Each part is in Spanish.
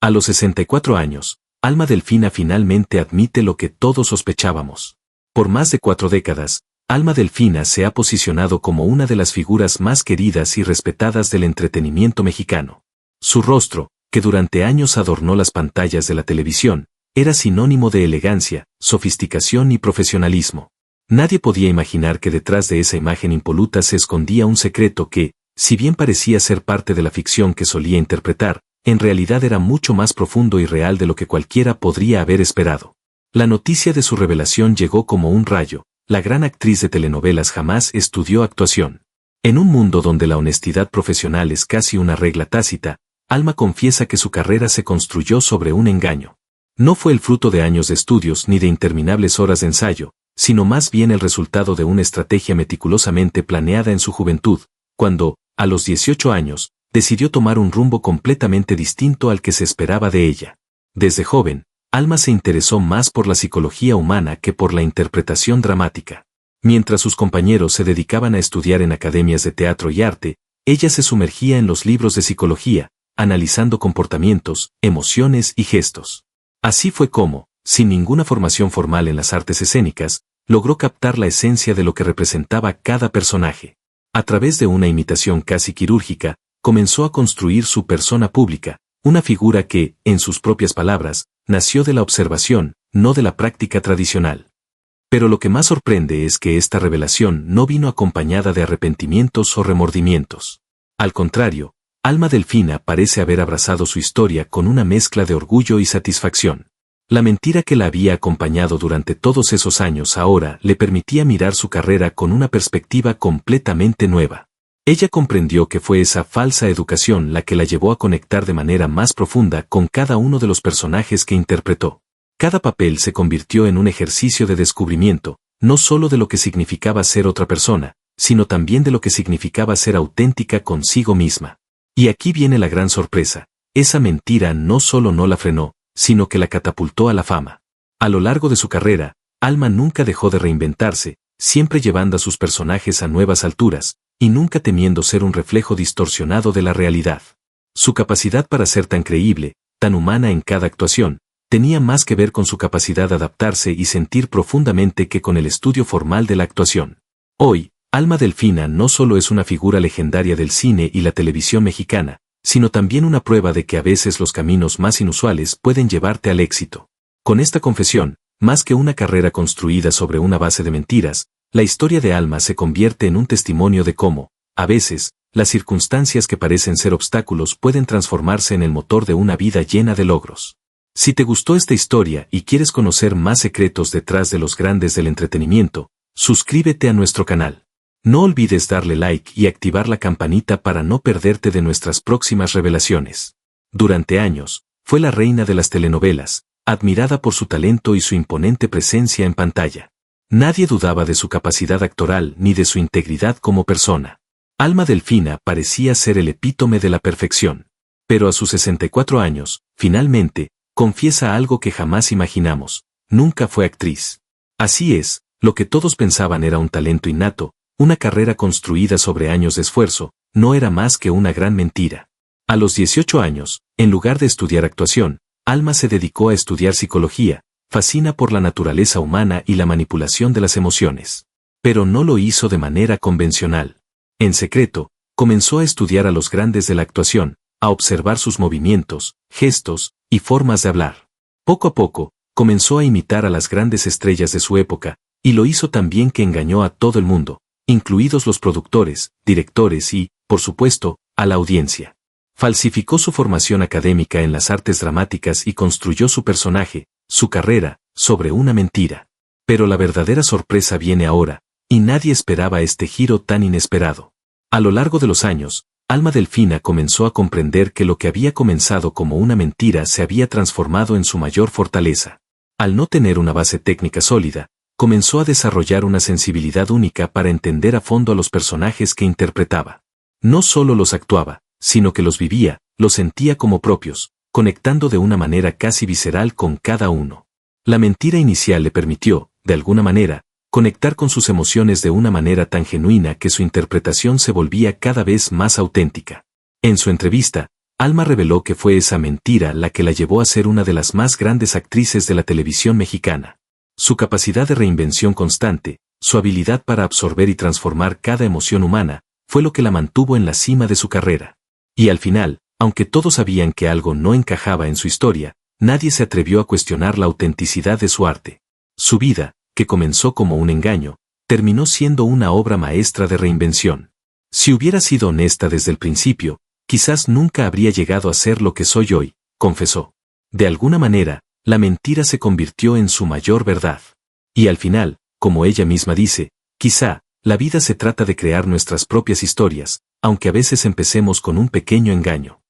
A los 64 años, Alma Delfina finalmente admite lo que todos sospechábamos. Por más de 4 décadas, Alma Delfina se ha posicionado como una de las figuras más queridas y respetadas del entretenimiento mexicano. Su rostro, que durante años adornó las pantallas de la televisión, era sinónimo de elegancia, sofisticación y profesionalismo. Nadie podía imaginar que detrás de esa imagen impoluta se escondía un secreto que, si bien parecía ser parte de la ficción que solía interpretar, en realidad era mucho más profundo y real de lo que cualquiera podría haber esperado. La noticia de su revelación llegó como un rayo. La gran actriz de telenovelas jamás estudió actuación. En un mundo donde la honestidad profesional es casi una regla tácita, Alma confiesa que su carrera se construyó sobre un engaño. No fue el fruto de años de estudios ni de interminables horas de ensayo, sino más bien el resultado de una estrategia meticulosamente planeada en su juventud, cuando, a los 18 años, decidió tomar un rumbo completamente distinto al que se esperaba de ella. Desde joven, Alma se interesó más por la psicología humana que por la interpretación dramática. Mientras sus compañeros se dedicaban a estudiar en academias de teatro y arte, ella se sumergía en los libros de psicología, analizando comportamientos, emociones y gestos. Así fue como, sin ninguna formación formal en las artes escénicas, logró captar la esencia de lo que representaba cada personaje. A través de una imitación casi quirúrgica, comenzó a construir su persona pública, una figura que, en sus propias palabras, nació de la observación, no de la práctica tradicional. Pero lo que más sorprende es que esta revelación no vino acompañada de arrepentimientos o remordimientos. Al contrario, Alma Delfina parece haber abrazado su historia con una mezcla de orgullo y satisfacción. La mentira que la había acompañado durante todos esos años ahora le permitía mirar su carrera con una perspectiva completamente nueva. Ella comprendió que fue esa falsa educación la que la llevó a conectar de manera más profunda con cada uno de los personajes que interpretó. Cada papel se convirtió en un ejercicio de descubrimiento, no solo de lo que significaba ser otra persona, sino también de lo que significaba ser auténtica consigo misma. Y aquí viene la gran sorpresa: esa mentira no solo no la frenó, sino que la catapultó a la fama. A lo largo de su carrera, Alma nunca dejó de reinventarse, siempre llevando a sus personajes a nuevas alturas, y nunca temiendo ser un reflejo distorsionado de la realidad. Su capacidad para ser tan creíble, tan humana en cada actuación, tenía más que ver con su capacidad de adaptarse y sentir profundamente que con el estudio formal de la actuación. Hoy, Alma Delfina no solo es una figura legendaria del cine y la televisión mexicana, sino también una prueba de que a veces los caminos más inusuales pueden llevarte al éxito. Con esta confesión, más que una carrera construida sobre una base de mentiras, la historia de Alma se convierte en un testimonio de cómo, a veces, las circunstancias que parecen ser obstáculos pueden transformarse en el motor de una vida llena de logros. Si te gustó esta historia y quieres conocer más secretos detrás de los grandes del entretenimiento, suscríbete a nuestro canal. No olvides darle like y activar la campanita para no perderte de nuestras próximas revelaciones. Durante años, fue la reina de las telenovelas, admirada por su talento y su imponente presencia en pantalla. Nadie dudaba de su capacidad actoral ni de su integridad como persona. Alma Delfina parecía ser el epítome de la perfección. Pero a sus 64 años, finalmente, confiesa algo que jamás imaginamos: nunca fue actriz. Así es, lo que todos pensaban era un talento innato, una carrera construida sobre años de esfuerzo, no era más que una gran mentira. A los 18 años, en lugar de estudiar actuación, Alma se dedicó a estudiar psicología, fascina por la naturaleza humana y la manipulación de las emociones. Pero no lo hizo de manera convencional. En secreto, comenzó a estudiar a los grandes de la actuación, a observar sus movimientos, gestos y formas de hablar. Poco a poco, comenzó a imitar a las grandes estrellas de su época, y lo hizo tan bien que engañó a todo el mundo, incluidos los productores, directores y, por supuesto, a la audiencia. Falsificó su formación académica en las artes dramáticas y construyó su personaje, su carrera, sobre una mentira. Pero la verdadera sorpresa viene ahora, y nadie esperaba este giro tan inesperado. A lo largo de los años, Alma Delfina comenzó a comprender que lo que había comenzado como una mentira se había transformado en su mayor fortaleza. Al no tener una base técnica sólida, comenzó a desarrollar una sensibilidad única para entender a fondo a los personajes que interpretaba. No solo los actuaba, sino que los vivía, los sentía como propios, conectando de una manera casi visceral con cada uno. La mentira inicial le permitió, de alguna manera, conectar con sus emociones de una manera tan genuina que su interpretación se volvía cada vez más auténtica. En su entrevista, Alma reveló que fue esa mentira la que la llevó a ser una de las más grandes actrices de la televisión mexicana. Su capacidad de reinvención constante, su habilidad para absorber y transformar cada emoción humana, fue lo que la mantuvo en la cima de su carrera. Y al final, aunque todos sabían que algo no encajaba en su historia, nadie se atrevió a cuestionar la autenticidad de su arte. Su vida, que comenzó como un engaño, terminó siendo una obra maestra de reinvención. Si hubiera sido honesta desde el principio, quizás nunca habría llegado a ser lo que soy hoy, confesó. De alguna manera, la mentira se convirtió en su mayor verdad. Y al final, como ella misma dice, quizá, la vida se trata de crear nuestras propias historias, aunque a veces empecemos con un pequeño engaño.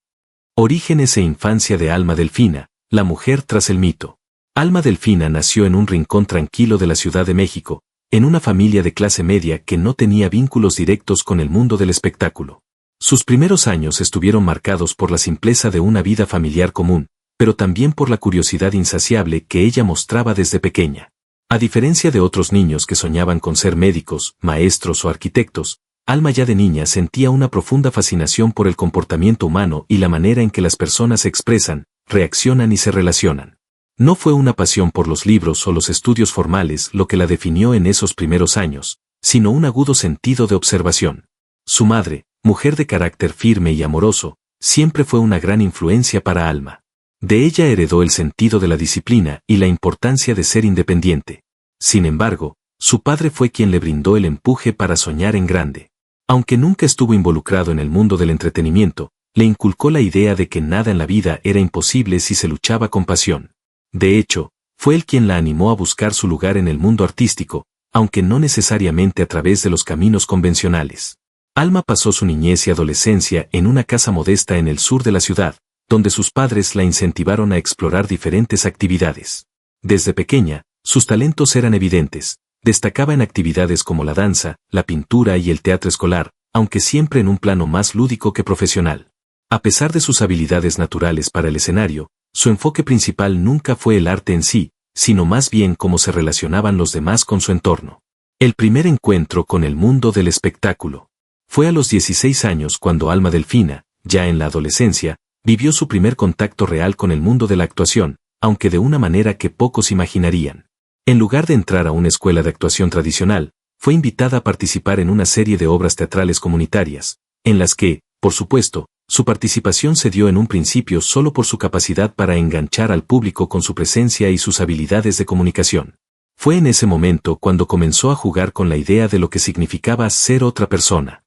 Orígenes e infancia de Alma Delfina, la mujer tras el mito. Alma Delfina nació en un rincón tranquilo de la Ciudad de México, en una familia de clase media que no tenía vínculos directos con el mundo del espectáculo. Sus primeros años estuvieron marcados por la simpleza de una vida familiar común, pero también por la curiosidad insaciable que ella mostraba desde pequeña. A diferencia de otros niños que soñaban con ser médicos, maestros o arquitectos, Alma ya de niña sentía una profunda fascinación por el comportamiento humano y la manera en que las personas se expresan, reaccionan y se relacionan. No fue una pasión por los libros o los estudios formales lo que la definió en esos primeros años, sino un agudo sentido de observación. Su madre, mujer de carácter firme y amoroso, siempre fue una gran influencia para Alma. De ella heredó el sentido de la disciplina y la importancia de ser independiente. Sin embargo, su padre fue quien le brindó el empuje para soñar en grande. Aunque nunca estuvo involucrado en el mundo del entretenimiento, le inculcó la idea de que nada en la vida era imposible si se luchaba con pasión. De hecho, fue él quien la animó a buscar su lugar en el mundo artístico, aunque no necesariamente a través de los caminos convencionales. Alma pasó su niñez y adolescencia en una casa modesta en el sur de la ciudad, donde sus padres la incentivaron a explorar diferentes actividades. Desde pequeña, sus talentos eran evidentes, destacaba en actividades como la danza, la pintura y el teatro escolar, aunque siempre en un plano más lúdico que profesional. A pesar de sus habilidades naturales para el escenario, su enfoque principal nunca fue el arte en sí, sino más bien cómo se relacionaban los demás con su entorno. El primer encuentro con el mundo del espectáculo. Fue a los 16 años cuando Alma Delfina, ya en la adolescencia, vivió su primer contacto real con el mundo de la actuación, aunque de una manera que pocos imaginarían. En lugar de entrar a una escuela de actuación tradicional, fue invitada a participar en una serie de obras teatrales comunitarias, en las que, por supuesto, su participación se dio en un principio solo por su capacidad para enganchar al público con su presencia y sus habilidades de comunicación. Fue en ese momento cuando comenzó a jugar con la idea de lo que significaba ser otra persona.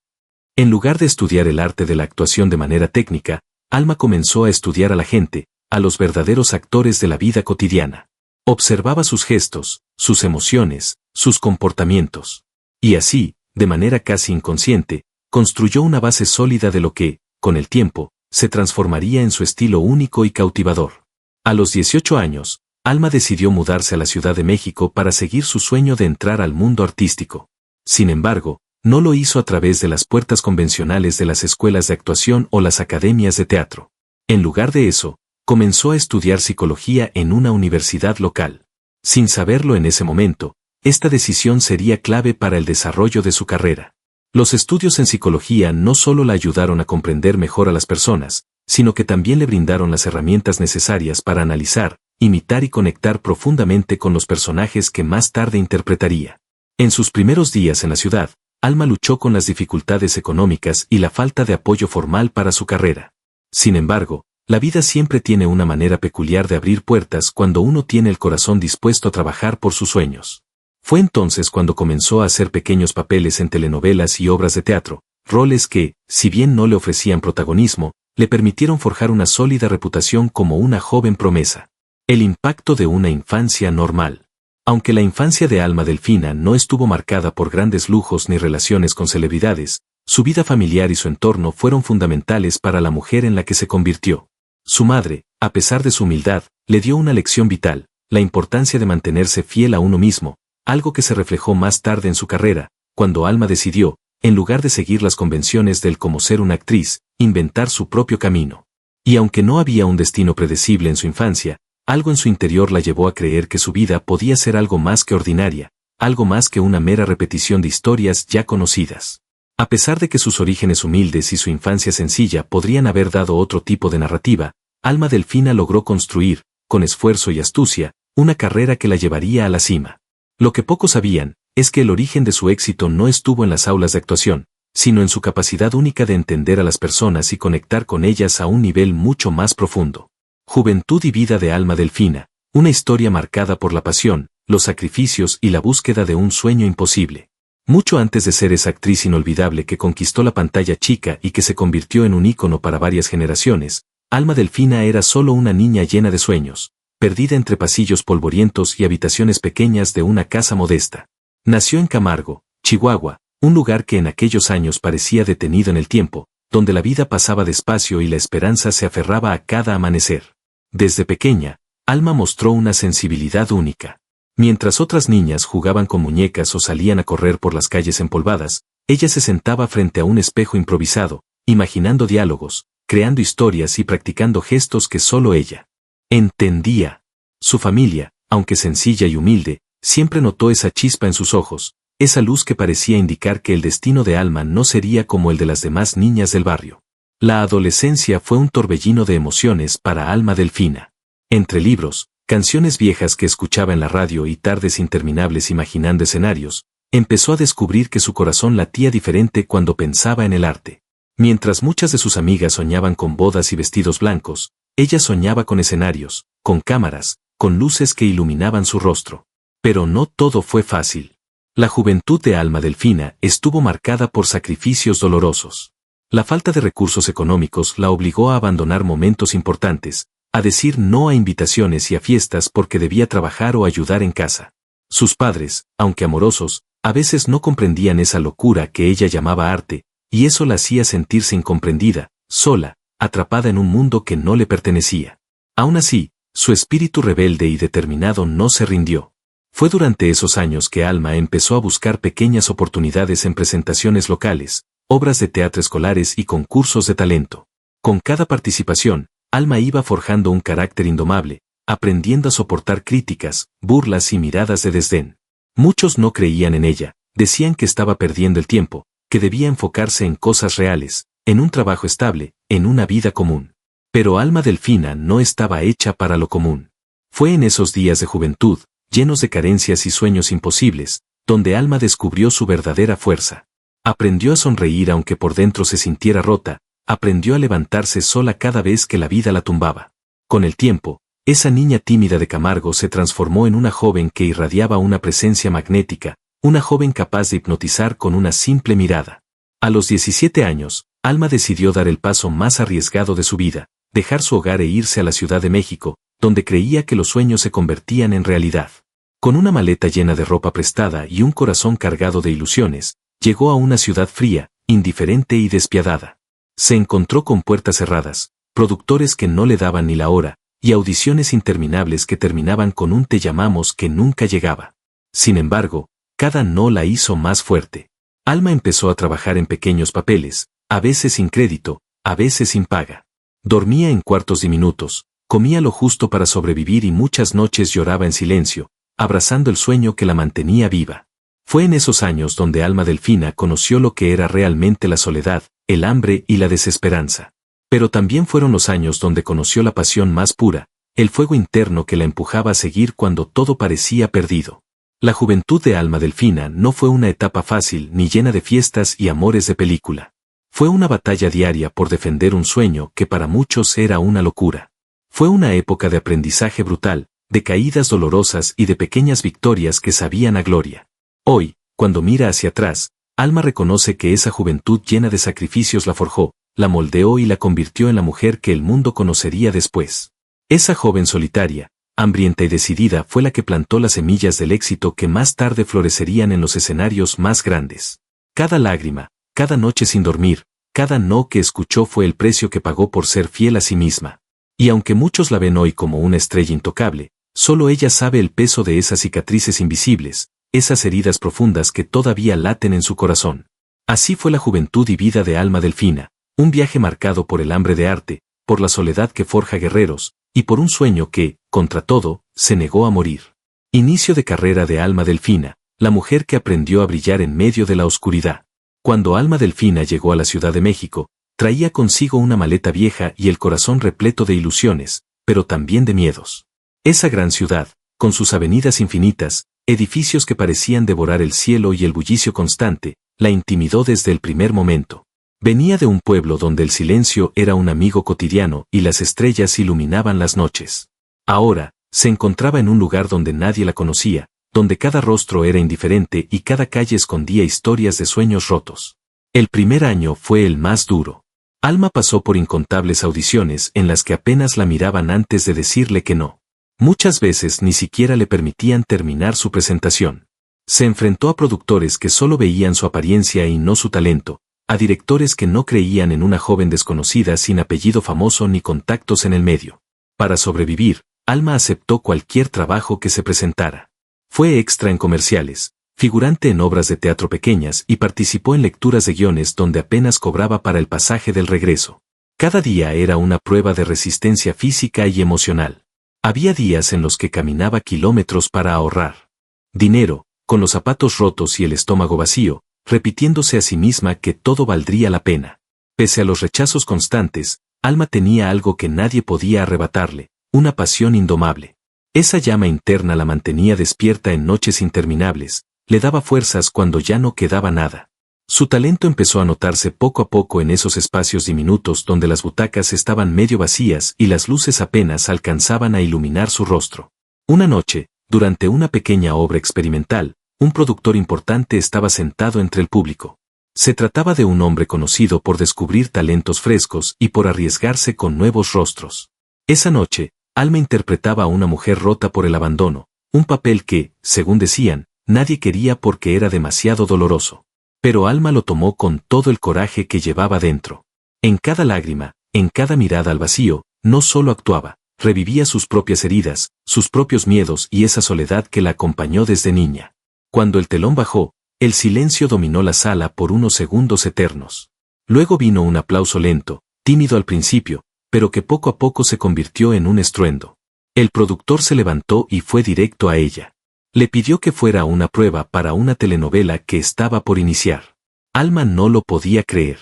En lugar de estudiar el arte de la actuación de manera técnica, Alma comenzó a estudiar a la gente, a los verdaderos actores de la vida cotidiana. Observaba sus gestos, sus emociones, sus comportamientos. Y así, de manera casi inconsciente, construyó una base sólida de lo que, con el tiempo, se transformaría en su estilo único y cautivador. A los 18 años, Alma decidió mudarse a la Ciudad de México para seguir su sueño de entrar al mundo artístico. Sin embargo, no lo hizo a través de las puertas convencionales de las escuelas de actuación o las academias de teatro. En lugar de eso, comenzó a estudiar psicología en una universidad local. Sin saberlo en ese momento, esta decisión sería clave para el desarrollo de su carrera. Los estudios en psicología no solo la ayudaron a comprender mejor a las personas, sino que también le brindaron las herramientas necesarias para analizar, imitar y conectar profundamente con los personajes que más tarde interpretaría. En sus primeros días en la ciudad, Alma luchó con las dificultades económicas y la falta de apoyo formal para su carrera. Sin embargo, la vida siempre tiene una manera peculiar de abrir puertas cuando uno tiene el corazón dispuesto a trabajar por sus sueños. Fue entonces cuando comenzó a hacer pequeños papeles en telenovelas y obras de teatro, roles que, si bien no le ofrecían protagonismo, le permitieron forjar una sólida reputación como una joven promesa. El impacto de una infancia normal. Aunque la infancia de Alma Delfina no estuvo marcada por grandes lujos ni relaciones con celebridades, su vida familiar y su entorno fueron fundamentales para la mujer en la que se convirtió. Su madre, a pesar de su humildad, le dio una lección vital, la importancia de mantenerse fiel a uno mismo, algo que se reflejó más tarde en su carrera, cuando Alma decidió, en lugar de seguir las convenciones del cómo ser una actriz, inventar su propio camino. Y aunque no había un destino predecible en su infancia, algo en su interior la llevó a creer que su vida podía ser algo más que ordinaria, algo más que una mera repetición de historias ya conocidas. A pesar de que sus orígenes humildes y su infancia sencilla podrían haber dado otro tipo de narrativa, Alma Delfina logró construir, con esfuerzo y astucia, una carrera que la llevaría a la cima. Lo que pocos sabían, es que el origen de su éxito no estuvo en las aulas de actuación, sino en su capacidad única de entender a las personas y conectar con ellas a un nivel mucho más profundo. Juventud y vida de Alma Delfina, una historia marcada por la pasión, los sacrificios y la búsqueda de un sueño imposible. Mucho antes de ser esa actriz inolvidable que conquistó la pantalla chica y que se convirtió en un ícono para varias generaciones, Alma Delfina era solo una niña llena de sueños, perdida entre pasillos polvorientos y habitaciones pequeñas de una casa modesta. Nació en Camargo, Chihuahua, un lugar que en aquellos años parecía detenido en el tiempo, donde la vida pasaba despacio y la esperanza se aferraba a cada amanecer. Desde pequeña, Alma mostró una sensibilidad única. Mientras otras niñas jugaban con muñecas o salían a correr por las calles empolvadas, ella se sentaba frente a un espejo improvisado, imaginando diálogos, creando historias y practicando gestos que solo ella entendía. Su familia, aunque sencilla y humilde, siempre notó esa chispa en sus ojos, esa luz que parecía indicar que el destino de Alma no sería como el de las demás niñas del barrio. La adolescencia fue un torbellino de emociones para Alma Delfina. Entre libros, canciones viejas que escuchaba en la radio y tardes interminables imaginando escenarios, empezó a descubrir que su corazón latía diferente cuando pensaba en el arte. Mientras muchas de sus amigas soñaban con bodas y vestidos blancos, ella soñaba con escenarios, con cámaras, con luces que iluminaban su rostro. Pero no todo fue fácil. La juventud de Alma Delfina estuvo marcada por sacrificios dolorosos. La falta de recursos económicos la obligó a abandonar momentos importantes, a decir no a invitaciones y a fiestas porque debía trabajar o ayudar en casa. Sus padres, aunque amorosos, a veces no comprendían esa locura que ella llamaba arte, y eso la hacía sentirse incomprendida, sola, atrapada en un mundo que no le pertenecía. Aún así, su espíritu rebelde y determinado no se rindió. Fue durante esos años que Alma empezó a buscar pequeñas oportunidades en presentaciones locales, obras de teatro escolares y concursos de talento. Con cada participación, Alma iba forjando un carácter indomable, aprendiendo a soportar críticas, burlas y miradas de desdén. Muchos no creían en ella, decían que estaba perdiendo el tiempo, que debía enfocarse en cosas reales, en un trabajo estable, en una vida común. Pero Alma Delfina no estaba hecha para lo común. Fue en esos días de juventud, llenos de carencias y sueños imposibles, donde Alma descubrió su verdadera fuerza. Aprendió a sonreír aunque por dentro se sintiera rota, aprendió a levantarse sola cada vez que la vida la tumbaba. Con el tiempo, esa niña tímida de Camargo se transformó en una joven que irradiaba una presencia magnética, una joven capaz de hipnotizar con una simple mirada. A los 17 años, Alma decidió dar el paso más arriesgado de su vida, dejar su hogar e irse a la Ciudad de México, donde creía que los sueños se convertían en realidad. Con una maleta llena de ropa prestada y un corazón cargado de ilusiones, llegó a una ciudad fría, indiferente y despiadada. Se encontró con puertas cerradas, productores que no le daban ni la hora, y audiciones interminables que terminaban con un te llamamos que nunca llegaba. Sin embargo, cada no la hizo más fuerte. Alma empezó a trabajar en pequeños papeles, a veces sin crédito, a veces sin paga. Dormía en cuartos diminutos, comía lo justo para sobrevivir y muchas noches lloraba en silencio, abrazando el sueño que la mantenía viva. Fue en esos años donde Alma Delfina conoció lo que era realmente la soledad, el hambre y la desesperanza. Pero también fueron los años donde conoció la pasión más pura, el fuego interno que la empujaba a seguir cuando todo parecía perdido. La juventud de Alma Delfina no fue una etapa fácil ni llena de fiestas y amores de película. Fue una batalla diaria por defender un sueño que para muchos era una locura. Fue una época de aprendizaje brutal, de caídas dolorosas y de pequeñas victorias que sabían a gloria. Hoy, cuando mira hacia atrás, Alma reconoce que esa juventud llena de sacrificios la forjó, la moldeó y la convirtió en la mujer que el mundo conocería después. Esa joven solitaria, hambrienta y decidida fue la que plantó las semillas del éxito que más tarde florecerían en los escenarios más grandes. Cada lágrima, cada noche sin dormir, cada no que escuchó fue el precio que pagó por ser fiel a sí misma. Y aunque muchos la ven hoy como una estrella intocable, solo ella sabe el peso de esas cicatrices invisibles, esas heridas profundas que todavía laten en su corazón. Así fue la juventud y vida de Alma Delfina, un viaje marcado por el hambre de arte, por la soledad que forja guerreros, y por un sueño que, contra todo, se negó a morir. Inicio de carrera de Alma Delfina, la mujer que aprendió a brillar en medio de la oscuridad. Cuando Alma Delfina llegó a la Ciudad de México, traía consigo una maleta vieja y el corazón repleto de ilusiones, pero también de miedos. Esa gran ciudad, con sus avenidas infinitas, edificios que parecían devorar el cielo y el bullicio constante, la intimidó desde el primer momento. Venía de un pueblo donde el silencio era un amigo cotidiano y las estrellas iluminaban las noches. Ahora, se encontraba en un lugar donde nadie la conocía, donde cada rostro era indiferente y cada calle escondía historias de sueños rotos. El primer año fue el más duro. Alma pasó por incontables audiciones en las que apenas la miraban antes de decirle que no. Muchas veces ni siquiera le permitían terminar su presentación. Se enfrentó a productores que solo veían su apariencia y no su talento, a directores que no creían en una joven desconocida sin apellido famoso ni contactos en el medio. Para sobrevivir, Alma aceptó cualquier trabajo que se presentara. Fue extra en comerciales, figurante en obras de teatro pequeñas y participó en lecturas de guiones donde apenas cobraba para el pasaje del regreso. Cada día era una prueba de resistencia física y emocional. Había días en los que caminaba kilómetros para ahorrar dinero, con los zapatos rotos y el estómago vacío, repitiéndose a sí misma que todo valdría la pena. Pese a los rechazos constantes, Alma tenía algo que nadie podía arrebatarle, una pasión indomable. Esa llama interna la mantenía despierta en noches interminables, le daba fuerzas cuando ya no quedaba nada. Su talento empezó a notarse poco a poco en esos espacios diminutos donde las butacas estaban medio vacías y las luces apenas alcanzaban a iluminar su rostro. Una noche, durante una pequeña obra experimental, un productor importante estaba sentado entre el público. Se trataba de un hombre conocido por descubrir talentos frescos y por arriesgarse con nuevos rostros. Esa noche, Alma interpretaba a una mujer rota por el abandono, un papel que, según decían, nadie quería porque era demasiado doloroso. Pero Alma lo tomó con todo el coraje que llevaba dentro. En cada lágrima, en cada mirada al vacío, no solo actuaba, revivía sus propias heridas, sus propios miedos y esa soledad que la acompañó desde niña. Cuando el telón bajó, el silencio dominó la sala por unos segundos eternos. Luego vino un aplauso lento, tímido al principio, pero que poco a poco se convirtió en un estruendo. El productor se levantó y fue directo a ella. Le pidió que fuera a una prueba para una telenovela que estaba por iniciar. Alma no lo podía creer.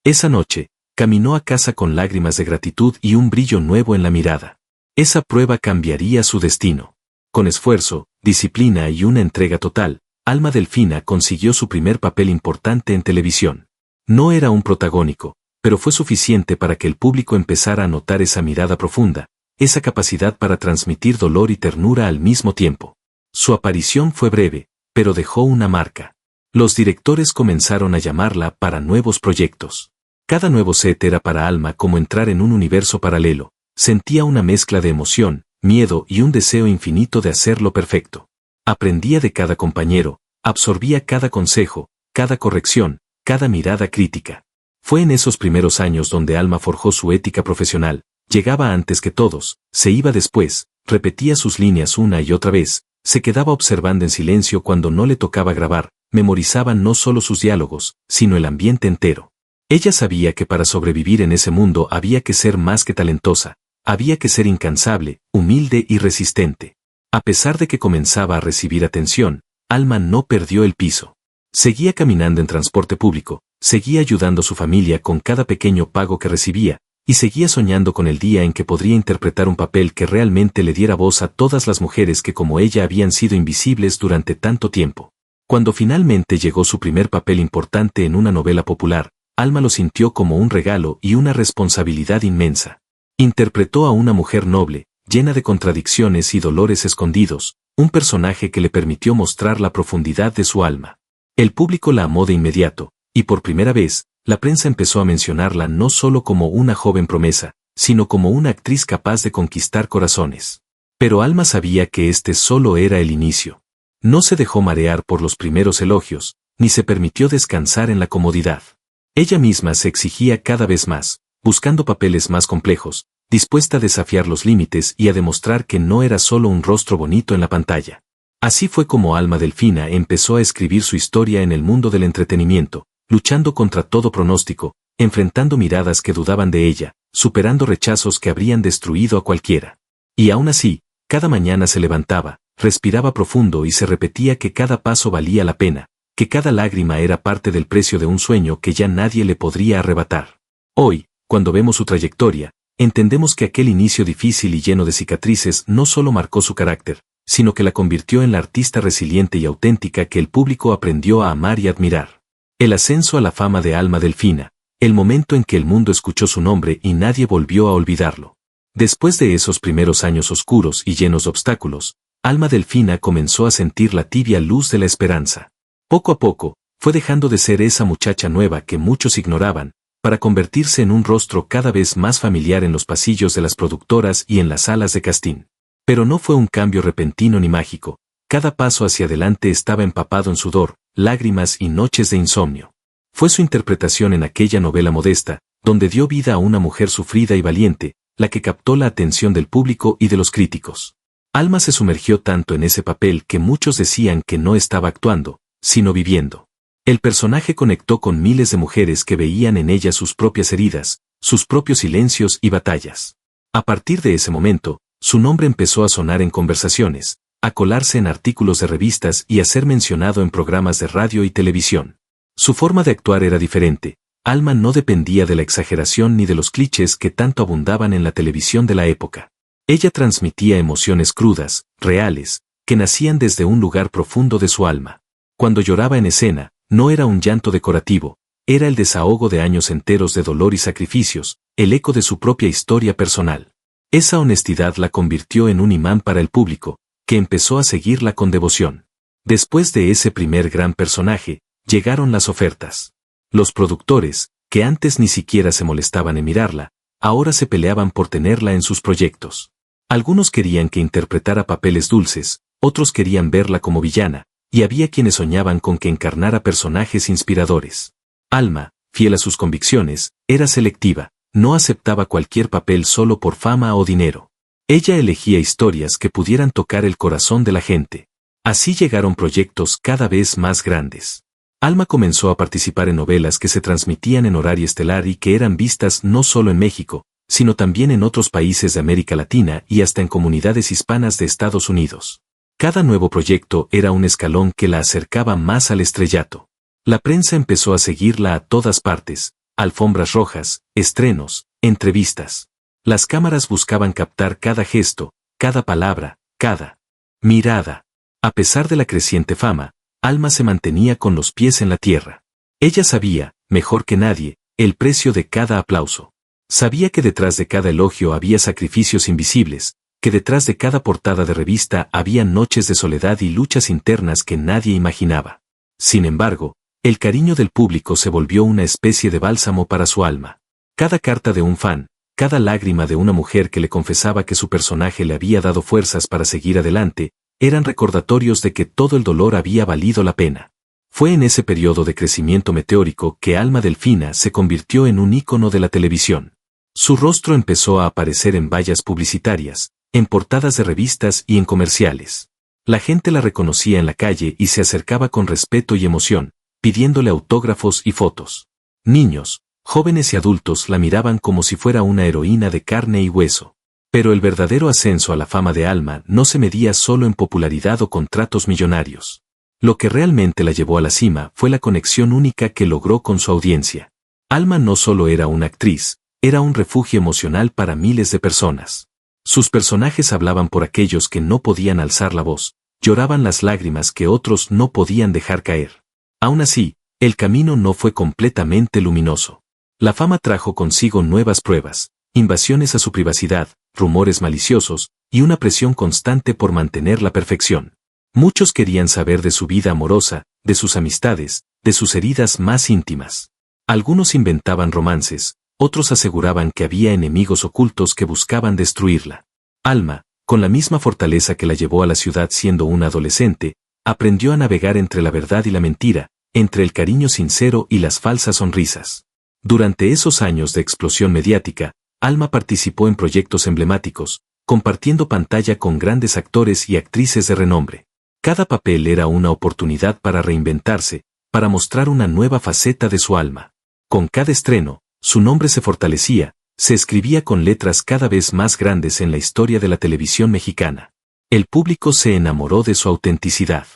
Esa noche, caminó a casa con lágrimas de gratitud y un brillo nuevo en la mirada. Esa prueba cambiaría su destino. Con esfuerzo, disciplina y una entrega total, Alma Delfina consiguió su primer papel importante en televisión. No era un protagónico, pero fue suficiente para que el público empezara a notar esa mirada profunda, esa capacidad para transmitir dolor y ternura al mismo tiempo. Su aparición fue breve, pero dejó una marca. Los directores comenzaron a llamarla para nuevos proyectos. Cada nuevo set era para Alma como entrar en un universo paralelo. Sentía una mezcla de emoción, miedo y un deseo infinito de hacerlo perfecto. Aprendía de cada compañero, absorbía cada consejo, cada corrección, cada mirada crítica. Fue en esos primeros años donde Alma forjó su ética profesional, llegaba antes que todos, se iba después, repetía sus líneas una y otra vez, se quedaba observando en silencio cuando no le tocaba grabar, memorizaba no solo sus diálogos, sino el ambiente entero. Ella sabía que para sobrevivir en ese mundo había que ser más que talentosa, había que ser incansable, humilde y resistente. A pesar de que comenzaba a recibir atención, Alma no perdió el piso. Seguía caminando en transporte público, seguía ayudando a su familia con cada pequeño pago que recibía, y seguía soñando con el día en que podría interpretar un papel que realmente le diera voz a todas las mujeres que como ella habían sido invisibles durante tanto tiempo. Cuando finalmente llegó su primer papel importante en una novela popular, Alma lo sintió como un regalo y una responsabilidad inmensa. Interpretó a una mujer noble, llena de contradicciones y dolores escondidos, un personaje que le permitió mostrar la profundidad de su alma. El público la amó de inmediato, y por primera vez, la prensa empezó a mencionarla no solo como una joven promesa, sino como una actriz capaz de conquistar corazones. Pero Alma sabía que este solo era el inicio. No se dejó marear por los primeros elogios, ni se permitió descansar en la comodidad. Ella misma se exigía cada vez más, buscando papeles más complejos, dispuesta a desafiar los límites y a demostrar que no era solo un rostro bonito en la pantalla. Así fue como Alma Delfina empezó a escribir su historia en el mundo del entretenimiento, luchando contra todo pronóstico, enfrentando miradas que dudaban de ella, superando rechazos que habrían destruido a cualquiera. Y aún así, cada mañana se levantaba, respiraba profundo y se repetía que cada paso valía la pena, que cada lágrima era parte del precio de un sueño que ya nadie le podría arrebatar. Hoy, cuando vemos su trayectoria, entendemos que aquel inicio difícil y lleno de cicatrices no solo marcó su carácter, sino que la convirtió en la artista resiliente y auténtica que el público aprendió a amar y admirar. El ascenso a la fama de Alma Delfina, el momento en que el mundo escuchó su nombre y nadie volvió a olvidarlo. Después de esos primeros años oscuros y llenos de obstáculos, Alma Delfina comenzó a sentir la tibia luz de la esperanza. Poco a poco, fue dejando de ser esa muchacha nueva que muchos ignoraban, para convertirse en un rostro cada vez más familiar en los pasillos de las productoras y en las salas de casting. Pero no fue un cambio repentino ni mágico, cada paso hacia adelante estaba empapado en sudor, lágrimas y noches de insomnio. Fue su interpretación en aquella novela modesta, donde dio vida a una mujer sufrida y valiente, la que captó la atención del público y de los críticos. Alma se sumergió tanto en ese papel que muchos decían que no estaba actuando, sino viviendo. El personaje conectó con miles de mujeres que veían en ella sus propias heridas, sus propios silencios y batallas. A partir de ese momento, su nombre empezó a sonar en conversaciones, a colarse en artículos de revistas y a ser mencionado en programas de radio y televisión. Su forma de actuar era diferente. Alma no dependía de la exageración ni de los clichés que tanto abundaban en la televisión de la época. Ella transmitía emociones crudas, reales, que nacían desde un lugar profundo de su alma. Cuando lloraba en escena, no era un llanto decorativo, era el desahogo de años enteros de dolor y sacrificios, el eco de su propia historia personal. Esa honestidad la convirtió en un imán para el público, que empezó a seguirla con devoción. Después de ese primer gran personaje, llegaron las ofertas. Los productores, que antes ni siquiera se molestaban en mirarla, ahora se peleaban por tenerla en sus proyectos. Algunos querían que interpretara papeles dulces, otros querían verla como villana, y había quienes soñaban con que encarnara personajes inspiradores. Alma, fiel a sus convicciones, era selectiva, no aceptaba cualquier papel solo por fama o dinero. Ella elegía historias que pudieran tocar el corazón de la gente. Así llegaron proyectos cada vez más grandes. Alma comenzó a participar en novelas que se transmitían en horario estelar y que eran vistas no solo en México, sino también en otros países de América Latina y hasta en comunidades hispanas de Estados Unidos. Cada nuevo proyecto era un escalón que la acercaba más al estrellato. La prensa empezó a seguirla a todas partes, alfombras rojas, estrenos, entrevistas. Las cámaras buscaban captar cada gesto, cada palabra, cada mirada. A pesar de la creciente fama, Alma se mantenía con los pies en la tierra. Ella sabía, mejor que nadie, el precio de cada aplauso. Sabía que detrás de cada elogio había sacrificios invisibles, que detrás de cada portada de revista había noches de soledad y luchas internas que nadie imaginaba. Sin embargo, el cariño del público se volvió una especie de bálsamo para su alma. Cada carta de un fan, cada lágrima de una mujer que le confesaba que su personaje le había dado fuerzas para seguir adelante, eran recordatorios de que todo el dolor había valido la pena. Fue en ese periodo de crecimiento meteórico que Alma Delfina se convirtió en un ícono de la televisión. Su rostro empezó a aparecer en vallas publicitarias, en portadas de revistas y en comerciales. La gente la reconocía en la calle y se acercaba con respeto y emoción, pidiéndole autógrafos y fotos. Niños, jóvenes y adultos la miraban como si fuera una heroína de carne y hueso. Pero el verdadero ascenso a la fama de Alma no se medía solo en popularidad o contratos millonarios. Lo que realmente la llevó a la cima fue la conexión única que logró con su audiencia. Alma no solo era una actriz, era un refugio emocional para miles de personas. Sus personajes hablaban por aquellos que no podían alzar la voz, lloraban las lágrimas que otros no podían dejar caer. Aún así, el camino no fue completamente luminoso. La fama trajo consigo nuevas pruebas, invasiones a su privacidad, rumores maliciosos, y una presión constante por mantener la perfección. Muchos querían saber de su vida amorosa, de sus amistades, de sus heridas más íntimas. Algunos inventaban romances, otros aseguraban que había enemigos ocultos que buscaban destruirla. Alma, con la misma fortaleza que la llevó a la ciudad siendo una adolescente, aprendió a navegar entre la verdad y la mentira, entre el cariño sincero y las falsas sonrisas. Durante esos años de explosión mediática, Alma participó en proyectos emblemáticos, compartiendo pantalla con grandes actores y actrices de renombre. Cada papel era una oportunidad para reinventarse, para mostrar una nueva faceta de su alma. Con cada estreno, su nombre se fortalecía, se escribía con letras cada vez más grandes en la historia de la televisión mexicana. El público se enamoró de su autenticidad.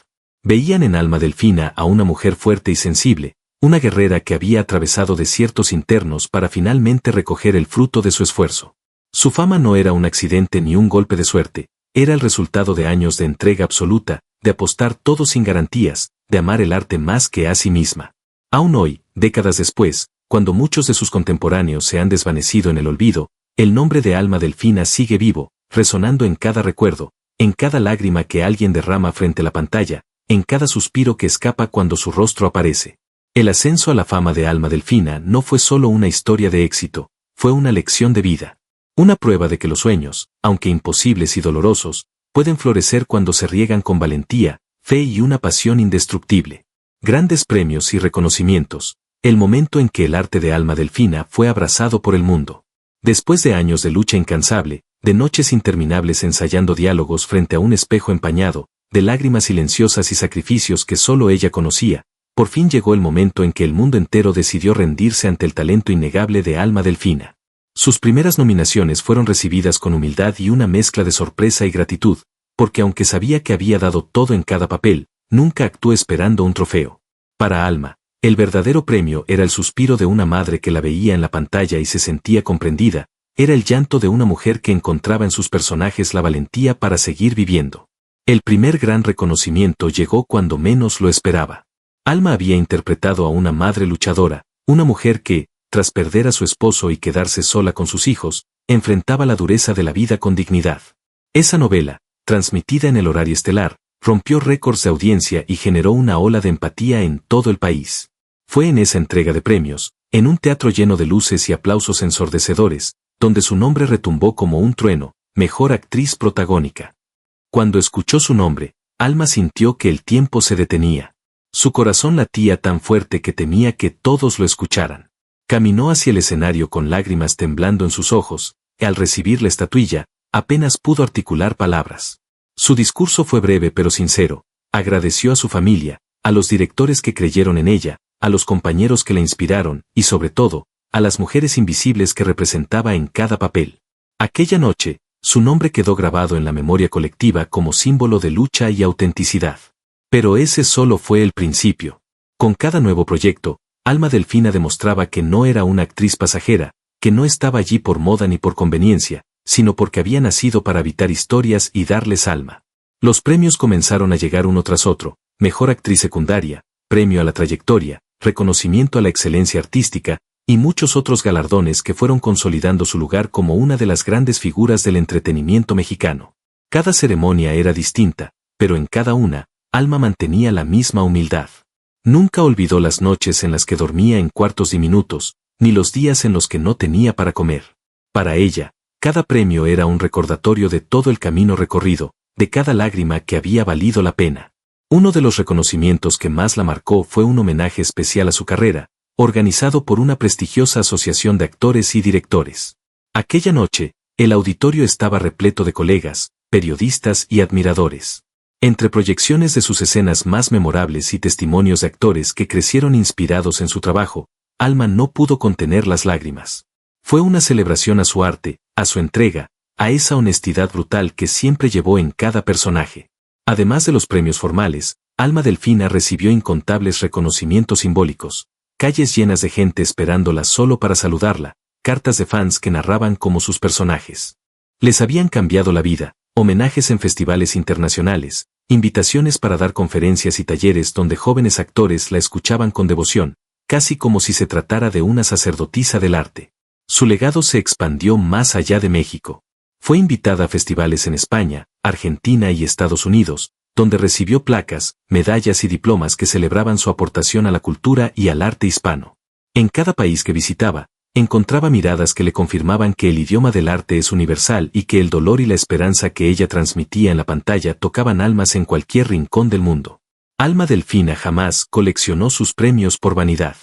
Veían en Alma Delfina a una mujer fuerte y sensible, una guerrera que había atravesado desiertos internos para finalmente recoger el fruto de su esfuerzo. Su fama no era un accidente ni un golpe de suerte, era el resultado de años de entrega absoluta, de apostar todo sin garantías, de amar el arte más que a sí misma. Aún hoy, décadas después, cuando muchos de sus contemporáneos se han desvanecido en el olvido, el nombre de Alma Delfina sigue vivo, resonando en cada recuerdo, en cada lágrima que alguien derrama frente a la pantalla, en cada suspiro que escapa cuando su rostro aparece. El ascenso a la fama de Alma Delfina no fue solo una historia de éxito, fue una lección de vida. Una prueba de que los sueños, aunque imposibles y dolorosos, pueden florecer cuando se riegan con valentía, fe y una pasión indestructible. Grandes premios y reconocimientos, el momento en que el arte de Alma Delfina fue abrazado por el mundo. Después de años de lucha incansable, de noches interminables ensayando diálogos frente a un espejo empañado, de lágrimas silenciosas y sacrificios que solo ella conocía, por fin llegó el momento en que el mundo entero decidió rendirse ante el talento innegable de Alma Delfina. Sus primeras nominaciones fueron recibidas con humildad y una mezcla de sorpresa y gratitud, porque aunque sabía que había dado todo en cada papel, nunca actuó esperando un trofeo. Para Alma, el verdadero premio era el suspiro de una madre que la veía en la pantalla y se sentía comprendida, era el llanto de una mujer que encontraba en sus personajes la valentía para seguir viviendo. El primer gran reconocimiento llegó cuando menos lo esperaba. Alma había interpretado a una madre luchadora, una mujer que, tras perder a su esposo y quedarse sola con sus hijos, enfrentaba la dureza de la vida con dignidad. Esa novela, transmitida en el horario estelar, rompió récords de audiencia y generó una ola de empatía en todo el país. Fue en esa entrega de premios, en un teatro lleno de luces y aplausos ensordecedores, donde su nombre retumbó como un trueno, mejor actriz protagónica. Cuando escuchó su nombre, Alma sintió que el tiempo se detenía. Su corazón latía tan fuerte que temía que todos lo escucharan. Caminó hacia el escenario con lágrimas temblando en sus ojos, y al recibir la estatuilla, apenas pudo articular palabras. Su discurso fue breve pero sincero, agradeció a su familia, a los directores que creyeron en ella, a los compañeros que la inspiraron, y sobre todo, a las mujeres invisibles que representaba en cada papel. Aquella noche, su nombre quedó grabado en la memoria colectiva como símbolo de lucha y autenticidad. Pero ese solo fue el principio. Con cada nuevo proyecto, Alma Delfina demostraba que no era una actriz pasajera, que no estaba allí por moda ni por conveniencia, sino porque había nacido para habitar historias y darles alma. Los premios comenzaron a llegar uno tras otro: mejor actriz secundaria, premio a la trayectoria, reconocimiento a la excelencia artística, y muchos otros galardones que fueron consolidando su lugar como una de las grandes figuras del entretenimiento mexicano. Cada ceremonia era distinta, pero en cada una, Alma mantenía la misma humildad. Nunca olvidó las noches en las que dormía en cuartos diminutos, ni los días en los que no tenía para comer. Para ella, cada premio era un recordatorio de todo el camino recorrido, de cada lágrima que había valido la pena. Uno de los reconocimientos que más la marcó fue un homenaje especial a su carrera, organizado por una prestigiosa asociación de actores y directores. Aquella noche, el auditorio estaba repleto de colegas, periodistas y admiradores. Entre proyecciones de sus escenas más memorables y testimonios de actores que crecieron inspirados en su trabajo, Alma no pudo contener las lágrimas. Fue una celebración a su arte, a su entrega, a esa honestidad brutal que siempre llevó en cada personaje. Además de los premios formales, Alma Delfina recibió incontables reconocimientos simbólicos, calles llenas de gente esperándola solo para saludarla, cartas de fans que narraban como sus personajes les habían cambiado la vida, homenajes en festivales internacionales, invitaciones para dar conferencias y talleres donde jóvenes actores la escuchaban con devoción, casi como si se tratara de una sacerdotisa del arte. Su legado se expandió más allá de México. Fue invitada a festivales en España, Argentina y Estados Unidos, donde recibió placas, medallas y diplomas que celebraban su aportación a la cultura y al arte hispano. En cada país que visitaba, encontraba miradas que le confirmaban que el idioma del arte es universal y que el dolor y la esperanza que ella transmitía en la pantalla tocaban almas en cualquier rincón del mundo. Alma Delfina jamás coleccionó sus premios por vanidad.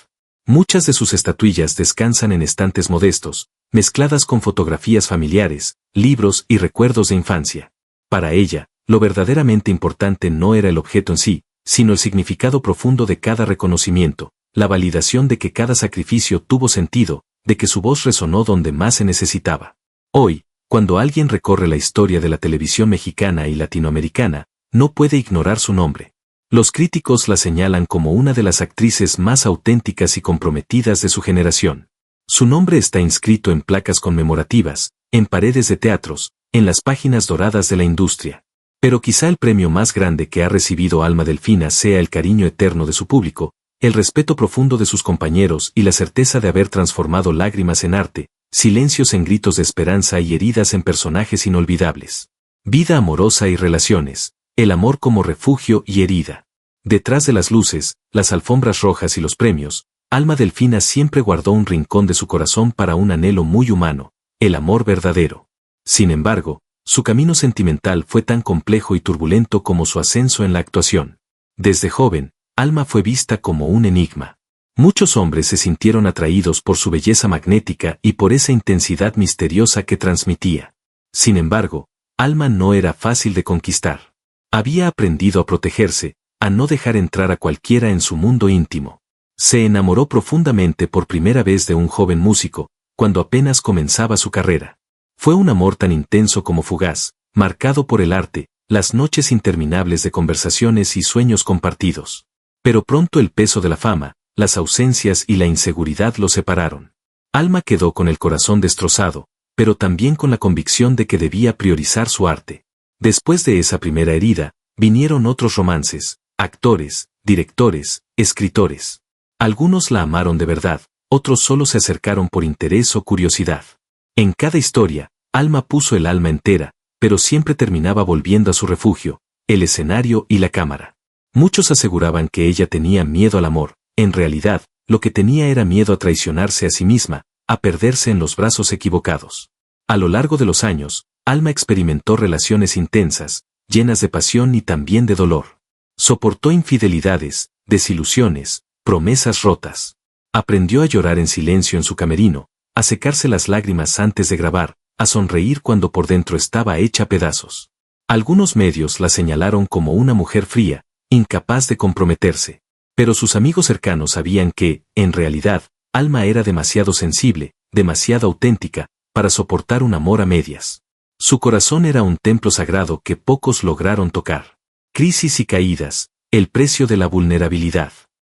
Muchas de sus estatuillas descansan en estantes modestos, mezcladas con fotografías familiares, libros y recuerdos de infancia. Para ella, lo verdaderamente importante no era el objeto en sí, sino el significado profundo de cada reconocimiento, la validación de que cada sacrificio tuvo sentido, de que su voz resonó donde más se necesitaba. Hoy, cuando alguien recorre la historia de la televisión mexicana y latinoamericana, no puede ignorar su nombre. Los críticos la señalan como una de las actrices más auténticas y comprometidas de su generación. Su nombre está inscrito en placas conmemorativas, en paredes de teatros, en las páginas doradas de la industria. Pero quizá el premio más grande que ha recibido Alma Delfina sea el cariño eterno de su público, el respeto profundo de sus compañeros y la certeza de haber transformado lágrimas en arte, silencios en gritos de esperanza y heridas en personajes inolvidables. Vida amorosa y relaciones, el amor como refugio y herida. Detrás de las luces, las alfombras rojas y los premios, Alma Delfina siempre guardó un rincón de su corazón para un anhelo muy humano, el amor verdadero. Sin embargo, su camino sentimental fue tan complejo y turbulento como su ascenso en la actuación. Desde joven, Alma fue vista como un enigma. Muchos hombres se sintieron atraídos por su belleza magnética y por esa intensidad misteriosa que transmitía. Sin embargo, Alma no era fácil de conquistar. Había aprendido a protegerse, a no dejar entrar a cualquiera en su mundo íntimo. Se enamoró profundamente por primera vez de un joven músico, cuando apenas comenzaba su carrera. Fue un amor tan intenso como fugaz, marcado por el arte, las noches interminables de conversaciones y sueños compartidos. Pero pronto el peso de la fama, las ausencias y la inseguridad lo separaron. Alma quedó con el corazón destrozado, pero también con la convicción de que debía priorizar su arte. Después de esa primera herida, vinieron otros romances, actores, directores, escritores. Algunos la amaron de verdad, otros solo se acercaron por interés o curiosidad. En cada historia, Alma puso el alma entera, pero siempre terminaba volviendo a su refugio, el escenario y la cámara. Muchos aseguraban que ella tenía miedo al amor, en realidad, lo que tenía era miedo a traicionarse a sí misma, a perderse en los brazos equivocados. A lo largo de los años, Alma experimentó relaciones intensas, llenas de pasión y también de dolor. Soportó infidelidades, desilusiones, promesas rotas. Aprendió a llorar en silencio en su camerino, a secarse las lágrimas antes de grabar, a sonreír cuando por dentro estaba hecha pedazos. Algunos medios la señalaron como una mujer fría, incapaz de comprometerse. Pero sus amigos cercanos sabían que, en realidad, Alma era demasiado sensible, demasiado auténtica, para soportar un amor a medias. Su corazón era un templo sagrado que pocos lograron tocar. Crisis y caídas, el precio de la vulnerabilidad.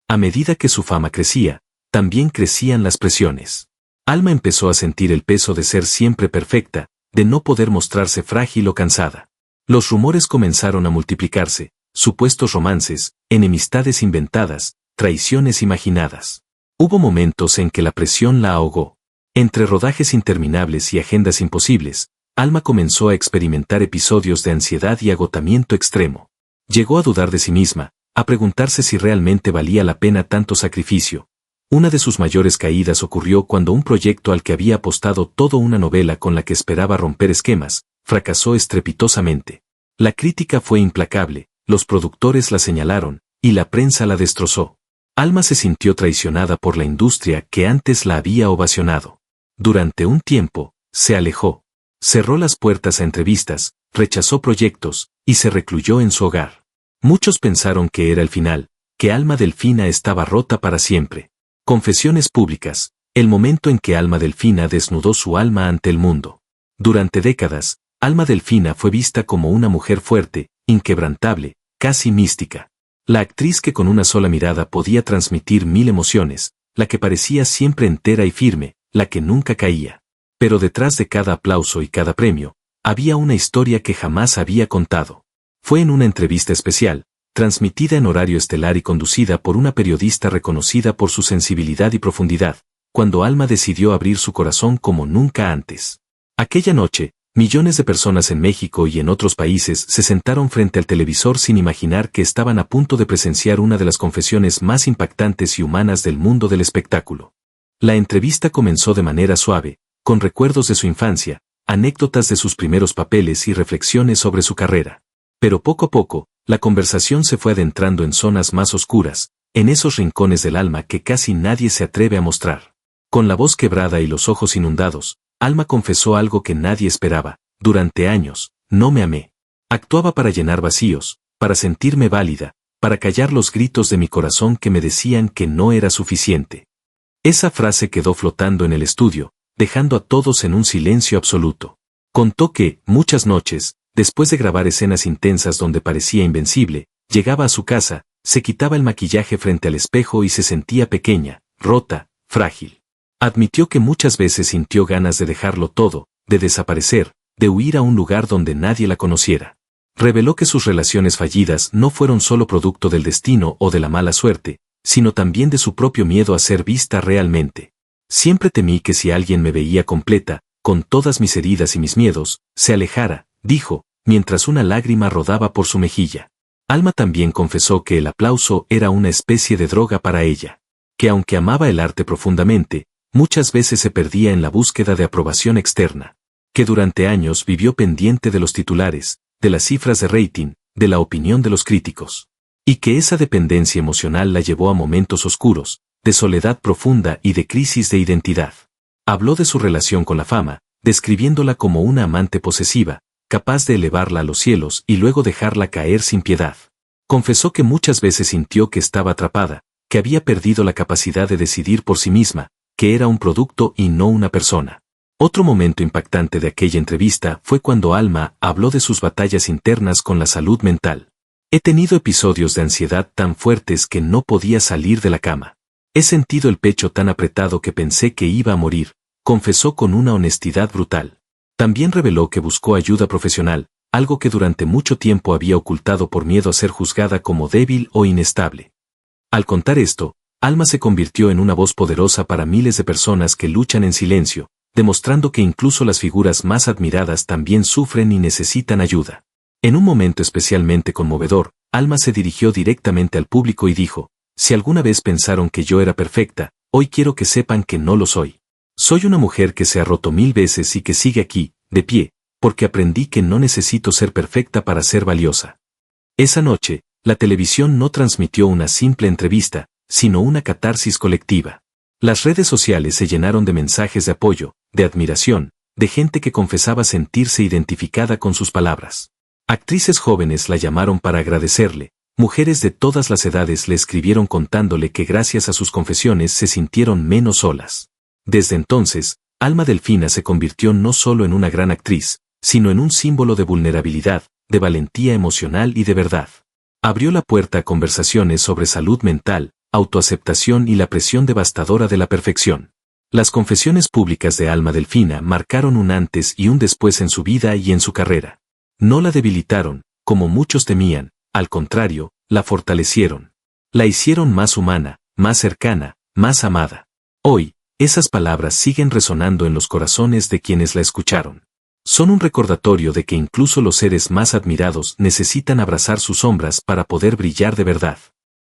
A medida que su fama crecía, también crecían las presiones. Alma empezó a sentir el peso de ser siempre perfecta, de no poder mostrarse frágil o cansada. Los rumores comenzaron a multiplicarse, supuestos romances, enemistades inventadas, traiciones imaginadas. Hubo momentos en que la presión la ahogó. Entre rodajes interminables y agendas imposibles, Alma comenzó a experimentar episodios de ansiedad y agotamiento extremo. Llegó a dudar de sí misma, a preguntarse si realmente valía la pena tanto sacrificio. Una de sus mayores caídas ocurrió cuando un proyecto al que había apostado toda una novela con la que esperaba romper esquemas, fracasó estrepitosamente. La crítica fue implacable, los productores la señalaron, y la prensa la destrozó. Alma se sintió traicionada por la industria que antes la había ovacionado. Durante un tiempo, se alejó. Cerró las puertas a entrevistas, rechazó proyectos, y se recluyó en su hogar. Muchos pensaron que era el final, que Alma Delfina estaba rota para siempre. Confesiones públicas, el momento en que Alma Delfina desnudó su alma ante el mundo. Durante décadas, Alma Delfina fue vista como una mujer fuerte, inquebrantable, casi mística. La actriz que con una sola mirada podía transmitir 1000 emociones, la que parecía siempre entera y firme, la que nunca caía. Pero detrás de cada aplauso y cada premio, había una historia que jamás había contado. Fue en una entrevista especial, transmitida en horario estelar y conducida por una periodista reconocida por su sensibilidad y profundidad, cuando Alma decidió abrir su corazón como nunca antes. Aquella noche, millones de personas en México y en otros países se sentaron frente al televisor sin imaginar que estaban a punto de presenciar una de las confesiones más impactantes y humanas del mundo del espectáculo. La entrevista comenzó de manera suave, con recuerdos de su infancia, anécdotas de sus primeros papeles y reflexiones sobre su carrera. Pero poco a poco, la conversación se fue adentrando en zonas más oscuras, en esos rincones del alma que casi nadie se atreve a mostrar. Con la voz quebrada y los ojos inundados, Alma confesó algo que nadie esperaba: durante años, no me amé. Actuaba para llenar vacíos, para sentirme válida, para callar los gritos de mi corazón que me decían que no era suficiente. Esa frase quedó flotando en el estudio, dejando a todos en un silencio absoluto. Contó que, muchas noches, después de grabar escenas intensas donde parecía invencible, llegaba a su casa, se quitaba el maquillaje frente al espejo y se sentía pequeña, rota, frágil. Admitió que muchas veces sintió ganas de dejarlo todo, de desaparecer, de huir a un lugar donde nadie la conociera. Reveló que sus relaciones fallidas no fueron solo producto del destino o de la mala suerte, sino también de su propio miedo a ser vista realmente. Siempre temí que si alguien me veía completa, con todas mis heridas y mis miedos, se alejara, dijo, mientras una lágrima rodaba por su mejilla. Alma también confesó que el aplauso era una especie de droga para ella, que aunque amaba el arte profundamente, muchas veces se perdía en la búsqueda de aprobación externa, que durante años vivió pendiente de los titulares, de las cifras de rating, de la opinión de los críticos, y que esa dependencia emocional la llevó a momentos oscuros, de soledad profunda y de crisis de identidad. Habló de su relación con la fama, describiéndola como una amante posesiva, capaz de elevarla a los cielos y luego dejarla caer sin piedad. Confesó que muchas veces sintió que estaba atrapada, que había perdido la capacidad de decidir por sí misma, que era un producto y no una persona. Otro momento impactante de aquella entrevista fue cuando Alma habló de sus batallas internas con la salud mental. He tenido episodios de ansiedad tan fuertes que no podía salir de la cama. He sentido el pecho tan apretado que pensé que iba a morir, confesó con una honestidad brutal. También reveló que buscó ayuda profesional, algo que durante mucho tiempo había ocultado por miedo a ser juzgada como débil o inestable. Al contar esto, Alma se convirtió en una voz poderosa para miles de personas que luchan en silencio, demostrando que incluso las figuras más admiradas también sufren y necesitan ayuda. En un momento especialmente conmovedor, Alma se dirigió directamente al público y dijo, si alguna vez pensaron que yo era perfecta, hoy quiero que sepan que no lo soy. Soy una mujer que se ha roto 1000 veces y que sigue aquí, de pie, porque aprendí que no necesito ser perfecta para ser valiosa. Esa noche, la televisión no transmitió una simple entrevista, sino una catarsis colectiva. Las redes sociales se llenaron de mensajes de apoyo, de admiración, de gente que confesaba sentirse identificada con sus palabras. Actrices jóvenes la llamaron para agradecerle, mujeres de todas las edades le escribieron contándole que gracias a sus confesiones se sintieron menos solas. Desde entonces, Alma Delfina se convirtió no solo en una gran actriz, sino en un símbolo de vulnerabilidad, de valentía emocional y de verdad. Abrió la puerta a conversaciones sobre salud mental, autoaceptación y la presión devastadora de la perfección. Las confesiones públicas de Alma Delfina marcaron un antes y un después en su vida y en su carrera. No la debilitaron, como muchos temían, al contrario, la fortalecieron. La hicieron más humana, más cercana, más amada. Hoy, esas palabras siguen resonando en los corazones de quienes la escucharon. Son un recordatorio de que incluso los seres más admirados necesitan abrazar sus sombras para poder brillar de verdad.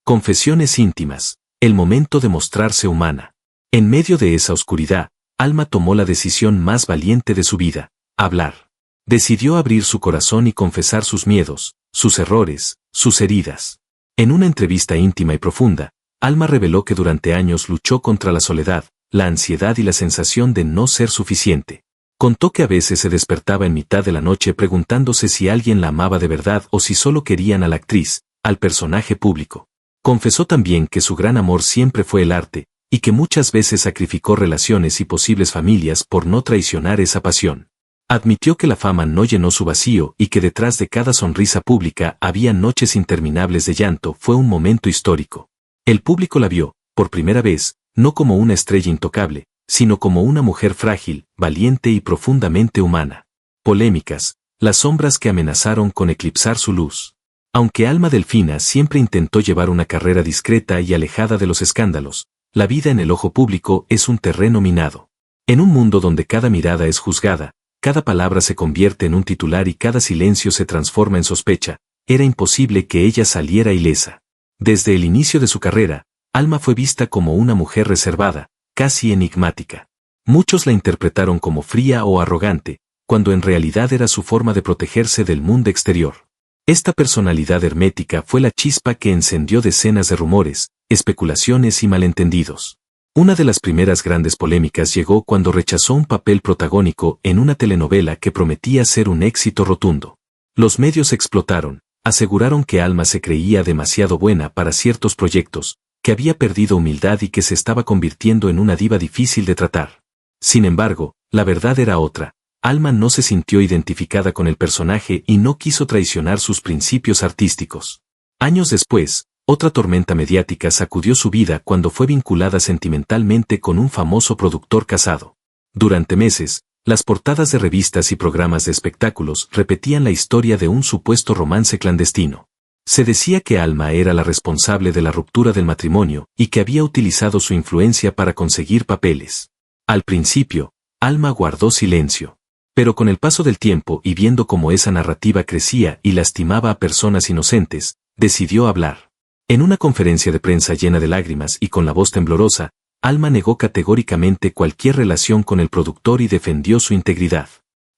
Confesiones íntimas, el momento de mostrarse humana. En medio de esa oscuridad, Alma tomó la decisión más valiente de su vida, hablar. Decidió abrir su corazón y confesar sus miedos, sus errores, sus heridas. En una entrevista íntima y profunda, Alma reveló que durante años luchó contra la soledad, la ansiedad y la sensación de no ser suficiente. Contó que a veces se despertaba en mitad de la noche preguntándose si alguien la amaba de verdad o si solo querían a la actriz, al personaje público. Confesó también que su gran amor siempre fue el arte, y que muchas veces sacrificó relaciones y posibles familias por no traicionar esa pasión. Admitió que la fama no llenó su vacío y que detrás de cada sonrisa pública había noches interminables de llanto. Fue un momento histórico. El público la vio, por primera vez, no como una estrella intocable, sino como una mujer frágil, valiente y profundamente humana. Polémicas, las sombras que amenazaron con eclipsar su luz. Aunque Alma Delfina siempre intentó llevar una carrera discreta y alejada de los escándalos, la vida en el ojo público es un terreno minado. En un mundo donde cada mirada es juzgada, cada palabra se convierte en un titular y cada silencio se transforma en sospecha, era imposible que ella saliera ilesa. Desde el inicio de su carrera, Alma fue vista como una mujer reservada, casi enigmática. Muchos la interpretaron como fría o arrogante, cuando en realidad era su forma de protegerse del mundo exterior. Esta personalidad hermética fue la chispa que encendió decenas de rumores, especulaciones y malentendidos. Una de las primeras grandes polémicas llegó cuando rechazó un papel protagónico en una telenovela que prometía ser un éxito rotundo. Los medios explotaron, aseguraron que Alma se creía demasiado buena para ciertos proyectos, que había perdido humildad y que se estaba convirtiendo en una diva difícil de tratar. Sin embargo, la verdad era otra. Alma no se sintió identificada con el personaje y no quiso traicionar sus principios artísticos. Años después, Otra tormenta mediática sacudió su vida cuando fue vinculada sentimentalmente con un famoso productor casado. Durante meses, las portadas de revistas y programas de espectáculos repetían la historia de un supuesto romance clandestino. Se decía que Alma era la responsable de la ruptura del matrimonio y que había utilizado su influencia para conseguir papeles. Al principio, Alma guardó silencio. Pero con el paso del tiempo y viendo cómo esa narrativa crecía y lastimaba a personas inocentes, decidió hablar. En una conferencia de prensa llena de lágrimas y con la voz temblorosa, Alma negó categóricamente cualquier relación con el productor y defendió su integridad.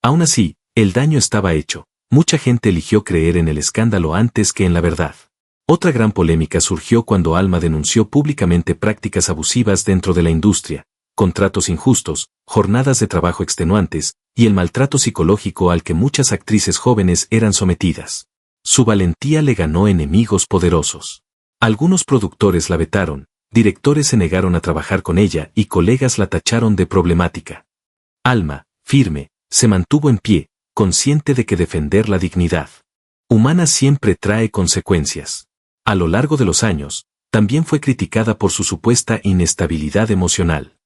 Aún así, el daño estaba hecho. Mucha gente eligió creer en el escándalo antes que en la verdad. Otra gran polémica surgió cuando Alma denunció públicamente prácticas abusivas dentro de la industria, contratos injustos, jornadas de trabajo extenuantes, y el maltrato psicológico al que muchas actrices jóvenes eran sometidas. Su valentía le ganó enemigos poderosos. Algunos productores la vetaron, directores se negaron a trabajar con ella y colegas la tacharon de problemática. Alma, firme, se mantuvo en pie, consciente de que defender la dignidad humana siempre trae consecuencias. A lo largo de los años, también fue criticada por su supuesta inestabilidad emocional.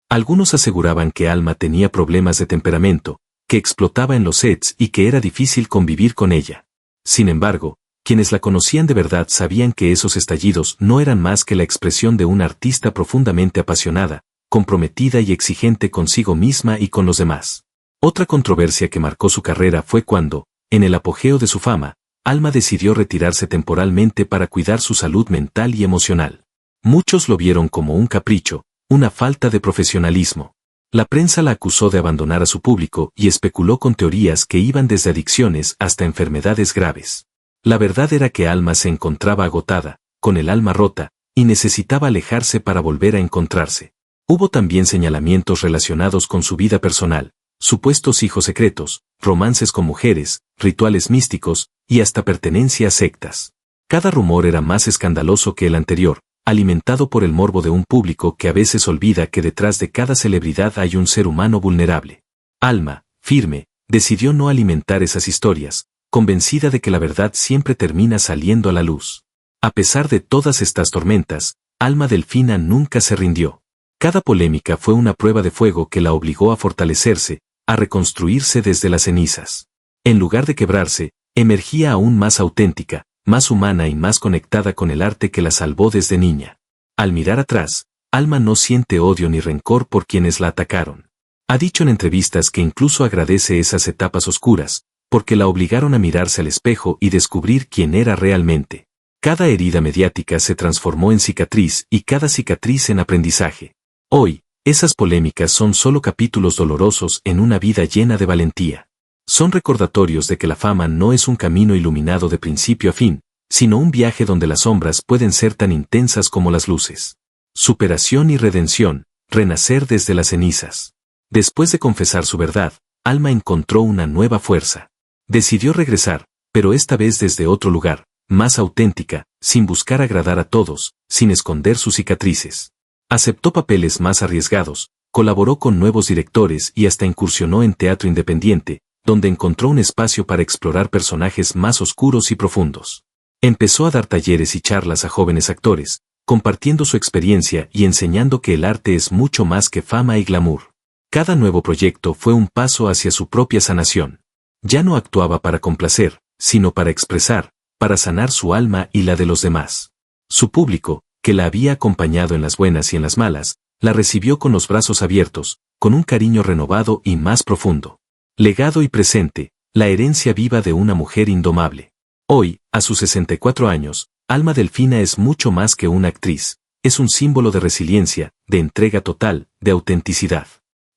Algunos aseguraban que Alma tenía problemas de temperamento, que explotaba en los sets y que era difícil convivir con ella. Sin embargo, quienes la conocían de verdad sabían que esos estallidos no eran más que la expresión de una artista profundamente apasionada, comprometida y exigente consigo misma y con los demás. Otra controversia que marcó su carrera fue cuando, en el apogeo de su fama, Alma decidió retirarse temporalmente para cuidar su salud mental y emocional. Muchos lo vieron como un capricho, una falta de profesionalismo. La prensa la acusó de abandonar a su público y especuló con teorías que iban desde adicciones hasta enfermedades graves. La verdad era que Alma se encontraba agotada, con el alma rota, y necesitaba alejarse para volver a encontrarse. Hubo también señalamientos relacionados con su vida personal, supuestos hijos secretos, romances con mujeres, rituales místicos, y hasta pertenencia a sectas. Cada rumor era más escandaloso que el anterior, alimentado por el morbo de un público que a veces olvida que detrás de cada celebridad hay un ser humano vulnerable. Alma, firme, decidió no alimentar esas historias, convencida de que la verdad siempre termina saliendo a la luz. A pesar de todas estas tormentas, Alma Delfina nunca se rindió. Cada polémica fue una prueba de fuego que la obligó a fortalecerse, a reconstruirse desde las cenizas. En lugar de quebrarse, emergía aún más auténtica, más humana y más conectada con el arte que la salvó desde niña. Al mirar atrás, Alma no siente odio ni rencor por quienes la atacaron. Ha dicho en entrevistas que incluso agradece esas etapas oscuras, porque la obligaron a mirarse al espejo y descubrir quién era realmente. Cada herida mediática se transformó en cicatriz y cada cicatriz en aprendizaje. Hoy, esas polémicas son solo capítulos dolorosos en una vida llena de valentía. Son recordatorios de que la fama no es un camino iluminado de principio a fin, sino un viaje donde las sombras pueden ser tan intensas como las luces. Superación y redención, renacer desde las cenizas. Después de confesar su verdad, Alma encontró una nueva fuerza. Decidió regresar, pero esta vez desde otro lugar, más auténtica, sin buscar agradar a todos, sin esconder sus cicatrices. Aceptó papeles más arriesgados, colaboró con nuevos directores y hasta incursionó en teatro independiente, donde encontró un espacio para explorar personajes más oscuros y profundos. Empezó a dar talleres y charlas a jóvenes actores, compartiendo su experiencia y enseñando que el arte es mucho más que fama y glamour. Cada nuevo proyecto fue un paso hacia su propia sanación. Ya no actuaba para complacer, sino para expresar, para sanar su alma y la de los demás. Su público, que la había acompañado en las buenas y en las malas, la recibió con los brazos abiertos, con un cariño renovado y más profundo. Legado y presente, la herencia viva de una mujer indomable. Hoy, a sus 64 años, Alma Delfina es mucho más que una actriz, es un símbolo de resiliencia, de entrega total, de autenticidad.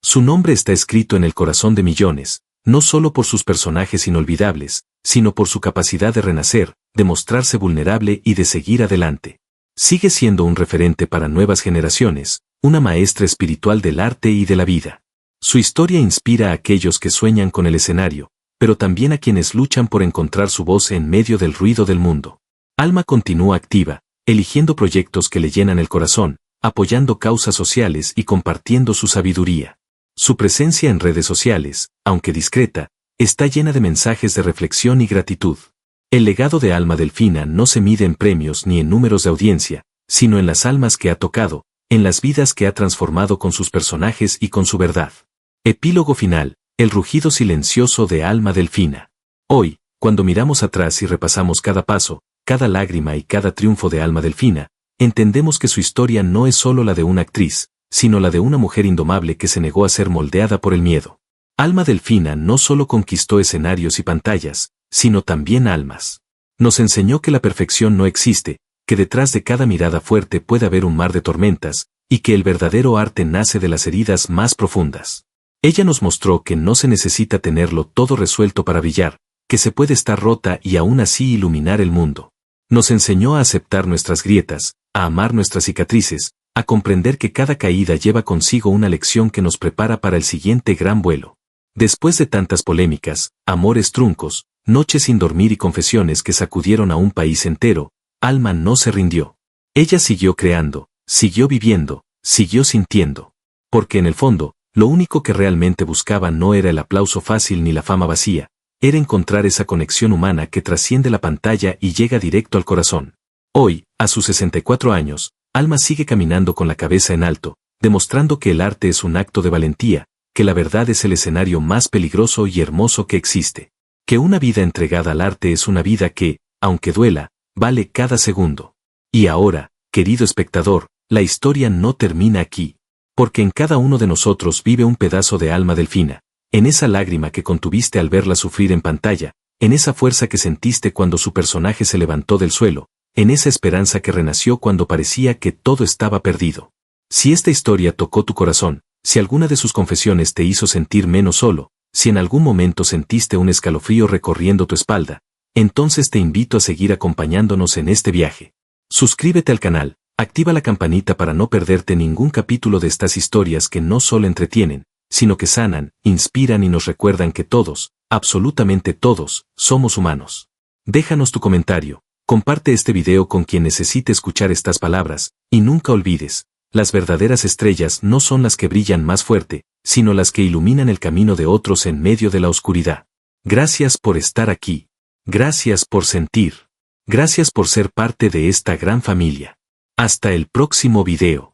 Su nombre está escrito en el corazón de millones, no solo por sus personajes inolvidables, sino por su capacidad de renacer, de mostrarse vulnerable y de seguir adelante. Sigue siendo un referente para nuevas generaciones, una maestra espiritual del arte y de la vida. Su historia inspira a aquellos que sueñan con el escenario, pero también a quienes luchan por encontrar su voz en medio del ruido del mundo. Alma continúa activa, eligiendo proyectos que le llenan el corazón, apoyando causas sociales y compartiendo su sabiduría. Su presencia en redes sociales, aunque discreta, está llena de mensajes de reflexión y gratitud. El legado de Alma Delfina no se mide en premios ni en números de audiencia, sino en las almas que ha tocado, en las vidas que ha transformado con sus personajes y con su verdad. Epílogo final, el rugido silencioso de Alma Delfina. Hoy, cuando miramos atrás y repasamos cada paso, cada lágrima y cada triunfo de Alma Delfina, entendemos que su historia no es solo la de una actriz, sino la de una mujer indomable que se negó a ser moldeada por el miedo. Alma Delfina no solo conquistó escenarios y pantallas, sino también almas. Nos enseñó que la perfección no existe, que detrás de cada mirada fuerte puede haber un mar de tormentas, y que el verdadero arte nace de las heridas más profundas. Ella nos mostró que no se necesita tenerlo todo resuelto para brillar, que se puede estar rota y aún así iluminar el mundo. Nos enseñó a aceptar nuestras grietas, a amar nuestras cicatrices, a comprender que cada caída lleva consigo una lección que nos prepara para el siguiente gran vuelo. Después de tantas polémicas, amores truncos, noches sin dormir y confesiones que sacudieron a un país entero, Alma no se rindió. Ella siguió creando, siguió viviendo, siguió sintiendo. Porque en el fondo, lo único que realmente buscaba no era el aplauso fácil ni la fama vacía, era encontrar esa conexión humana que trasciende la pantalla y llega directo al corazón. Hoy, a sus 64 años, Alma sigue caminando con la cabeza en alto, demostrando que el arte es un acto de valentía, que la verdad es el escenario más peligroso y hermoso que existe. Que una vida entregada al arte es una vida que, aunque duela, vale cada segundo. Y ahora, querido espectador, la historia no termina aquí. Porque en cada uno de nosotros vive un pedazo de Alma Delfina, en esa lágrima que contuviste al verla sufrir en pantalla, en esa fuerza que sentiste cuando su personaje se levantó del suelo, en esa esperanza que renació cuando parecía que todo estaba perdido. Si esta historia tocó tu corazón, si alguna de sus confesiones te hizo sentir menos solo, si en algún momento sentiste un escalofrío recorriendo tu espalda, entonces te invito a seguir acompañándonos en este viaje. Suscríbete al canal, activa la campanita para no perderte ningún capítulo de estas historias que no solo entretienen, sino que sanan, inspiran y nos recuerdan que todos, absolutamente todos, somos humanos. Déjanos tu comentario, comparte este video con quien necesite escuchar estas palabras, y nunca olvides, las verdaderas estrellas no son las que brillan más fuerte, sino las que iluminan el camino de otros en medio de la oscuridad. Gracias por estar aquí. Gracias por sentir. Gracias por ser parte de esta gran familia. Hasta el próximo video.